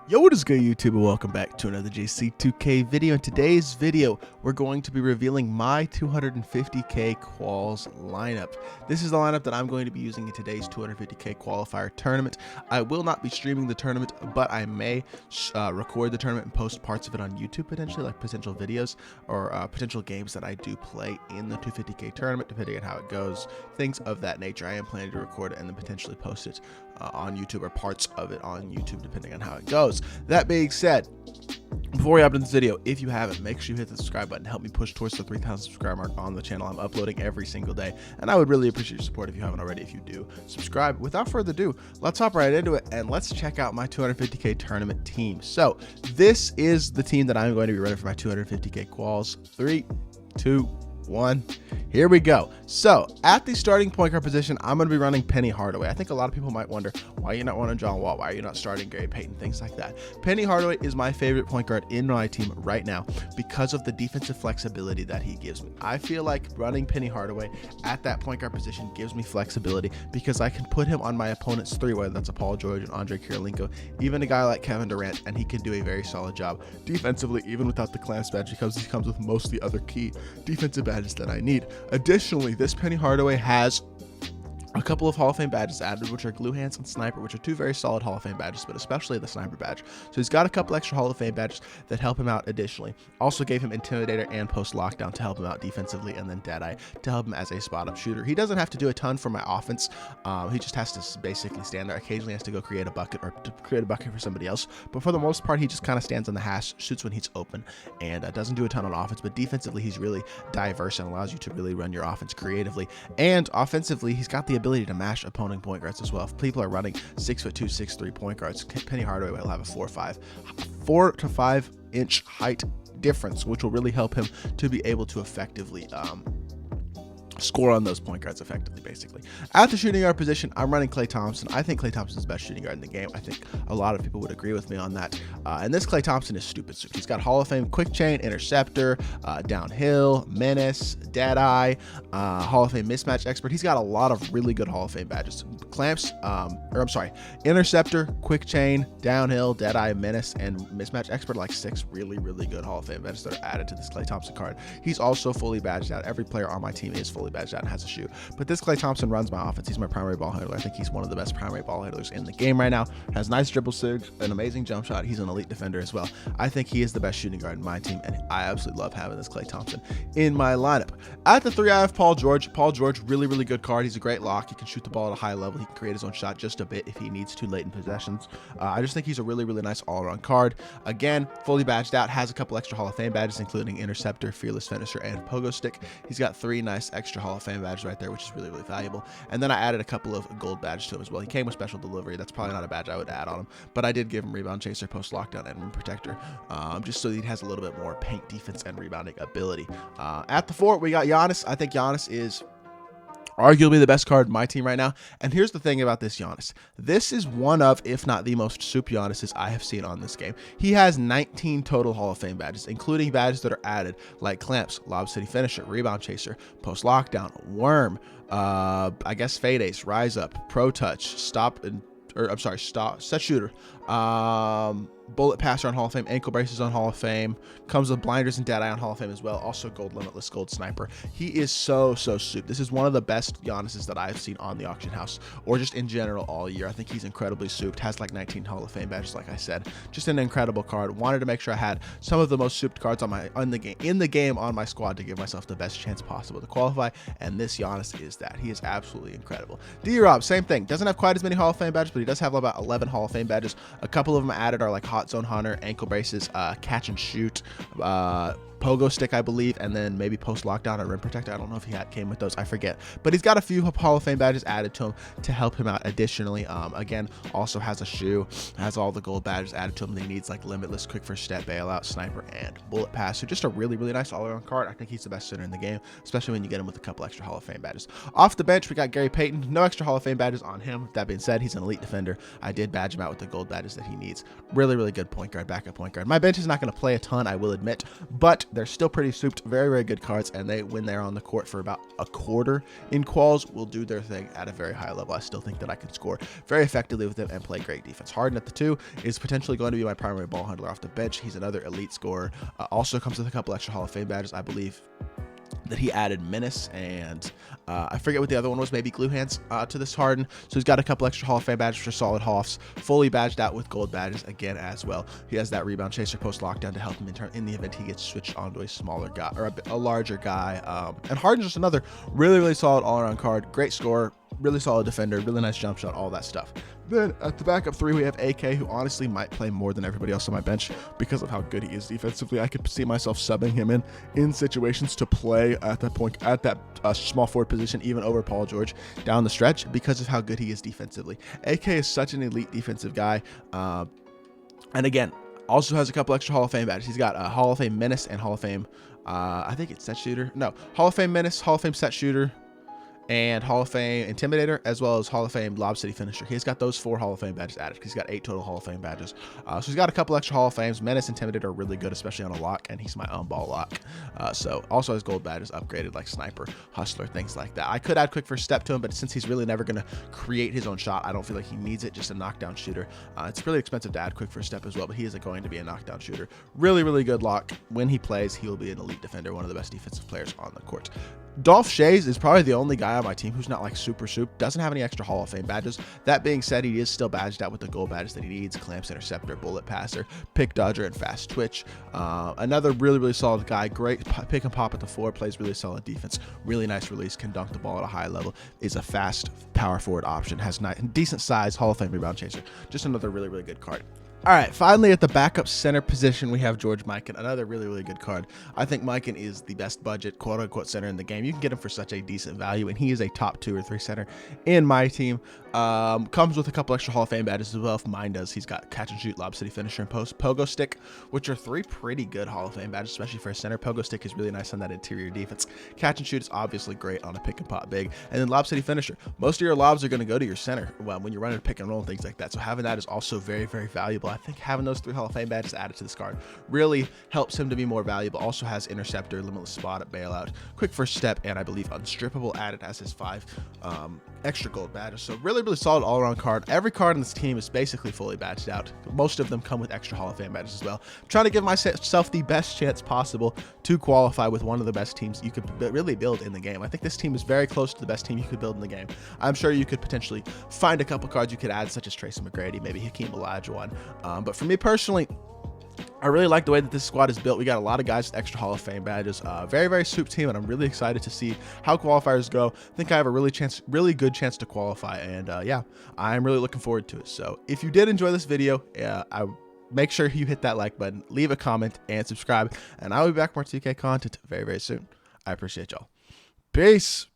Yo, what is good, YouTube, and welcome back to another JC2K video. In today's video, we're going to be revealing my 250k quals lineup. This is the lineup that I'm going to be using in today's 250k qualifier tournament. I will not be streaming the tournament, but I may record the tournament and post parts of it on YouTube potentially, like potential videos or potential games that I do play in the 250k tournament, depending on how it goes, things of that nature. I am planning to record it and then potentially post it on YouTube, or parts of it on YouTube, depending on how it goes. That being said, before we hop into this video, if you haven't, make sure you hit the subscribe button to help me push towards the 3,000 subscriber mark on the channel. I'm uploading every single day, and I would really appreciate your support if you haven't already. If you do subscribe, without further ado, let's hop right into it and let's check out my 250k tournament team. So this is the team that I'm going to be running for my 250k quals. 3, 2, 1, here we go. So at the starting point guard position, I'm going to be running Penny Hardaway. I think a lot of people might wonder, why are you not running John Wall? Why are you not starting Gary Payton? Things like that. Penny Hardaway is my favorite point guard in my team right now because of the defensive flexibility that he gives me. I feel like running Penny Hardaway at that point guard position gives me flexibility because I can put him on my opponent's three, whether that's a Paul George and Andre Kirilenko, even a guy like Kevin Durant, and he can do a very solid job defensively, even without the clamps badge, because he comes with most of the other key defensive badges that I need. Additionally, this Penny Hardaway has a couple of Hall of Fame badges added, which are Glue Hands and Sniper, which are two very solid Hall of Fame badges, but especially the Sniper badge. So he's got a couple extra Hall of Fame badges that help him out additionally. Also gave him Intimidator and Post Lockdown to help him out defensively, and then Deadeye to help him as a spot-up shooter. He doesn't have to do a ton for my offense. He just has to basically stand there. Occasionally has to go create a bucket or to create a bucket for somebody else. But for the most part, he just kind of stands on the hash, shoots when he's open, and doesn't do a ton on offense. But defensively, he's really diverse and allows you to really run your offense creatively. And offensively, he's got the ability to mash opponent point guards as well. If people are running 6'2", 6'3" point guards, Penny Hardaway will have a 4 to 5 inch height difference, which will really help him to be able to effectively score on those point guards effectively, basically. At the shooting guard position, I'm running Klay Thompson. I think Klay Thompson is the best shooting guard in the game. I think a lot of people would agree with me on that. And this Klay Thompson is stupid souped. He's got Hall of Fame Quick Chain, Interceptor, Downhill, Menace, Deadeye, Hall of Fame Mismatch Expert. He's got a lot of really good Hall of Fame badges. Clamps, Interceptor, Quick Chain, Downhill, Deadeye, Menace, and Mismatch Expert, like 6 really good Hall of Fame badges that are added to this Klay Thompson card. He's also fully badged out. Every player on my team is fully badged out and has a shoe. But this Klay Thompson runs my offense. He's my primary ball handler. I think he's one of the best primary ball handlers in the game right now. Has nice dribble sig, an amazing jump shot. He's an elite defender as well. I think he is the best shooting guard in my team, and I absolutely love having this Klay Thompson in my lineup. At the 3, I have Paul George. Paul George, really good card. He's a great lock. He can shoot the ball at a high level. He can create his own shot just a bit if he needs to late in possessions. I just think he's a really nice all-around card. Again, fully badged out. Has a couple extra Hall of Fame badges, including Interceptor, Fearless Finisher, and Pogo Stick. He's got 3 nice extra Hall of Fame badges right there, which is really valuable. And then I added a couple of gold badges to him as well. He came with special delivery. That's probably not a badge I would add on him, but I did give him Rebound Chaser, Post Lockdown, and Rim Protector, just so he has a little bit more paint defense and rebounding ability. At the 4, we got Giannis. I think Giannis is arguably the best card in my team right now. And here's the thing about this Giannis. This is one of, if not the most soup Giannis's I have seen on this game. He has 19 total Hall of Fame badges, including badges that are added like Clamps, Lob City Finisher, Rebound Chaser, Post Lockdown, Worm, I guess Fade Ace, Rise Up, Pro Touch, Set Shooter, Bullet Passer on Hall of Fame, Ankle Braces on Hall of Fame, comes with Blinders and Deadeye on Hall of Fame as well. Also Gold Limitless, Gold Sniper. He is so souped. This is one of the best Giannis's that I've seen on the auction house, or just in general all year. I think he's incredibly souped. Has like 19 Hall of Fame badges, like I said. Just an incredible card. Wanted to make sure I had some of the most souped cards in the game on my squad to give myself the best chance possible to qualify, and this Giannis is that. He is absolutely incredible. D-Rob, same thing. Doesn't have quite as many Hall of Fame badges, but he does have about 11 Hall of Fame badges. A couple of them added are like Hot Zone Hunter, Ankle Braces, Catch and Shoot, Pogo Stick, I believe, and then maybe Post Lockdown or Rim Protector. I don't know if he came with those. I forget. But he's got a few Hall of Fame badges added to him to help him out additionally. Again, also has a shoe, has all the gold badges added to him that he needs, like Limitless, Quick First Step, Bailout, Sniper, and Bullet Pass. So just a really nice all-around card. I think he's the best center in the game, especially when you get him with a couple extra Hall of Fame badges. Off the bench, we got Gary Payton. No extra Hall of Fame badges on him. That being said, he's an elite defender. I did badge him out with the gold badges that he needs. Really good point guard, backup point guard. My bench is not going to play a ton, I will admit, but they're still pretty souped, very, very good cards, and they, when they're on the court for about a quarter in quals, will do their thing at a very high level. I still think that I can score very effectively with them and play great defense. Harden at the 2 is potentially going to be my primary ball handler off the bench. He's another elite scorer. Also comes with a couple extra Hall of Fame badges, I believe that he added menace and I forget what the other one was, maybe glue hands to this Harden. So he's got a couple extra Hall of Fame badges for solid Hoffs, fully badged out with gold badges again as well. He has that rebound chaser post lockdown to help him in the event he gets switched onto a smaller guy or a larger guy. And Harden's just another really, really solid all-around card, great scorer, really solid defender, really nice jump shot, all that stuff. Then at the backup 3, we have AK, who honestly might play more than everybody else on my bench because of how good he is defensively. I could see myself subbing him in situations to play at that point, at that small forward position, even over Paul George down the stretch because of how good he is defensively. AK is such an elite defensive guy. And again, also has a couple extra Hall of Fame badges. He's got a Hall of Fame Menace and Hall of Fame, I think it's set shooter. No, Hall of Fame Menace, Hall of Fame set shooter, and Hall of Fame Intimidator, as well as Hall of Fame Lob City Finisher. He's got those 4 Hall of Fame badges added. He's got 8 total Hall of Fame badges. So he's got a couple extra Hall of Fames. Menace, Intimidator are really good, especially on a lock, and he's my on-ball lock. So also has gold badges upgraded like Sniper, Hustler, things like that. I could add Quick First Step to him, but since he's really never going to create his own shot, I don't feel like he needs it, just a knockdown shooter. It's really expensive to add Quick First Step as well, but he is going to be a knockdown shooter. Really, really good lock. When he plays, he will be an elite defender, one of the best defensive players on the court. Dolph Shays is probably the only guy on my team who's not like super soup, doesn't have any extra Hall of Fame badges. That being said, he is still badged out with the gold badges that he needs: Clamps, Interceptor, Bullet Passer, Pick Dodger, and Fast Twitch. Another really, really solid guy, great pick and pop at the 4, plays really solid defense, really nice release, can dunk the ball at a high level, is a fast power forward option, has decent size, Hall of Fame rebound chaser. Just another really, really good card. All right, finally at the backup center position, we have George Mikan, another really, really good card. I think Mikan is the best budget, quote-unquote, center in the game. You can get him for such a decent value, and he is a top 2 or 3 center in my team. Comes with a couple extra Hall of Fame badges as well, if mine does. He's got Catch and Shoot, Lob City Finisher, and Pogo Stick, which are 3 pretty good Hall of Fame badges, especially for a center. Pogo Stick is really nice on that interior defense. Catch and Shoot is obviously great on a pick and pop big. And then Lob City Finisher. Most of your lobs are going to go to your center when you're running a pick and roll and things like that. So having that is also very, very valuable. I think having those 3 Hall of Fame badges added to this card really helps him to be more valuable. Also has Interceptor, Limitless Spot at Bailout, Quick First Step, and I believe Unstrippable added as his 5 extra gold badges. So really, really solid all-around card. Every card in this team is basically fully badged out. Most of them come with extra Hall of Fame badges as well. I'm trying to give myself the best chance possible to qualify with one of the best teams you could really build in the game. I think this team is very close to the best team you could build in the game. I'm sure you could potentially find a couple cards you could add, such as Tracy McGrady, maybe Hakeem Olajuwon. But for me personally, I really like the way that this squad is built. We got a lot of guys with extra Hall of Fame badges. Very, very soup team, and I'm really excited to see how qualifiers go. I think I have a really good chance to qualify, and yeah, I'm really looking forward to it. So if you did enjoy this video, make sure you hit that like button, leave a comment, and subscribe, and I'll be back with more 2K content very, very soon. I appreciate y'all. Peace.